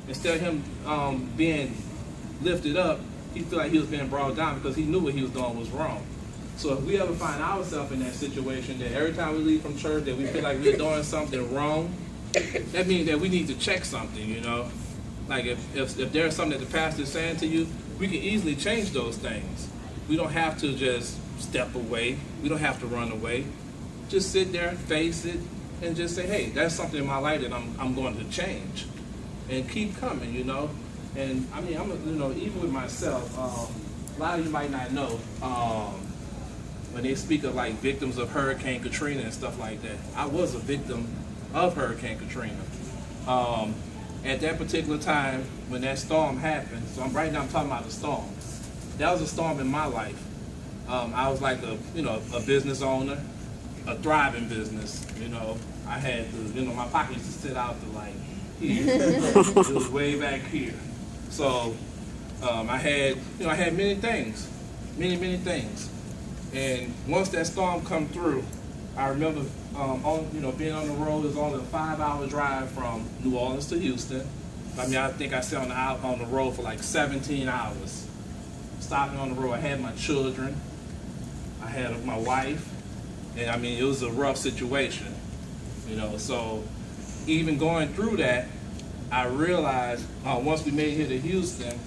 instead of him being lifted up, he felt like he was being brought down because he knew what he was doing was wrong. So if we ever find ourselves in that situation, that every time we leave from church that we feel like we're doing something wrong, that means that we need to check something, you know. Like if there's something that the pastor is saying to you, we can easily change those things. We don't have to just step away. We don't have to run away. Just sit there, face it, and just say, hey, that's something in my life that I'm going to change. And keep coming, you know. And I mean, even with myself, a lot of you might not know, when they speak of like victims of Hurricane Katrina and stuff like that, I was a victim of Hurricane Katrina. At that particular time when that storm happened, so right now I'm talking about the storm. That was a storm in my life. I was like a business owner, a thriving business. You know, I had my pocket used to sit out to like here. It was way back here. So I had many things, many things. And once that storm come through, I remember being on the road. It was only a 5-hour drive from New Orleans to Houston. I mean, I think I sat on the road for like 17 hours. Stopping on the road, I had my children, I had my wife, and I mean, it was a rough situation, you know. So even going through that, I realized once we made it here to Houston,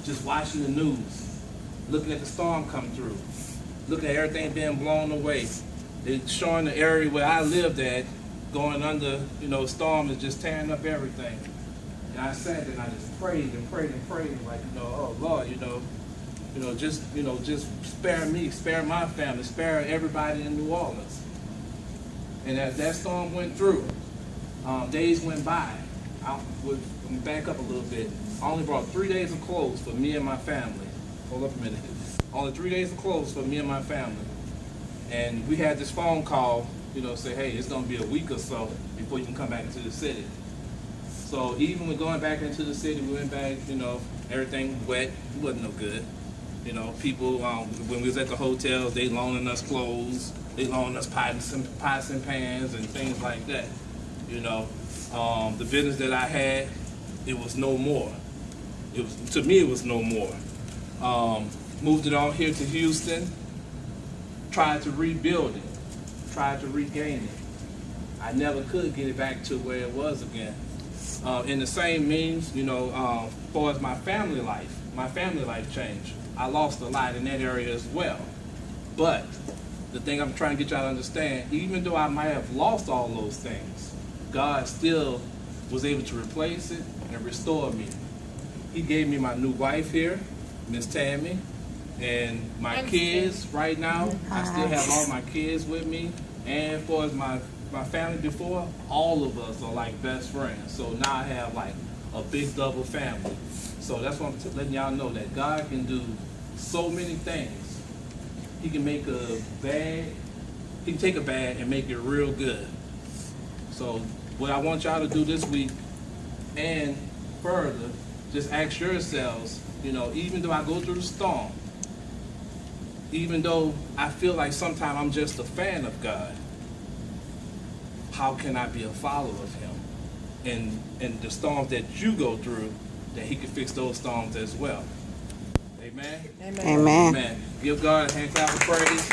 just watching the news, looking at the storm come through, looking at everything being blown away, it's showing the area where I lived at going under, storm is just tearing up everything. And I sat there and I just prayed and prayed and prayed, like, oh Lord, just spare me, spare my family, spare everybody in New Orleans. And as that storm went through, days went by. Let me back up a little bit. I only brought 3 days of clothes for me and my family. Hold up a minute. Only 3 days of clothes for me and my family. And we had this phone call, say, hey, it's going to be a week or so before you can come back into the city. So even when going back into the city, we went back, everything wet. It wasn't no good. People, when we was at the hotels, they loaning us clothes. They loaning us pots and pans and things like that. The business that I had, it was no more. To me, it was no more. Moved it on here to Houston. Tried to rebuild it, tried to regain it. I never could get it back to where it was again. In the same means, as far as my family life changed. I lost a lot in that area as well. But the thing I'm trying to get y'all to understand, even though I might have lost all those things, God still was able to replace it and restore me. He gave me my new wife here, Miss Tammy. And my kids right now, I still have all my kids with me. And as far as my family before, all of us are like best friends. So now I have like a big double family. So that's what I'm letting y'all know, that God can do so many things. He can make he can take a bad and make it real good. So what I want y'all to do this week and further, just ask yourselves, even though I go through the storm, even though I feel like sometimes I'm just a fan of God, how can I be a follower of Him? And the storms that you go through, that He can fix those storms as well. Amen? Amen. Amen. Give God a hand clap of praise.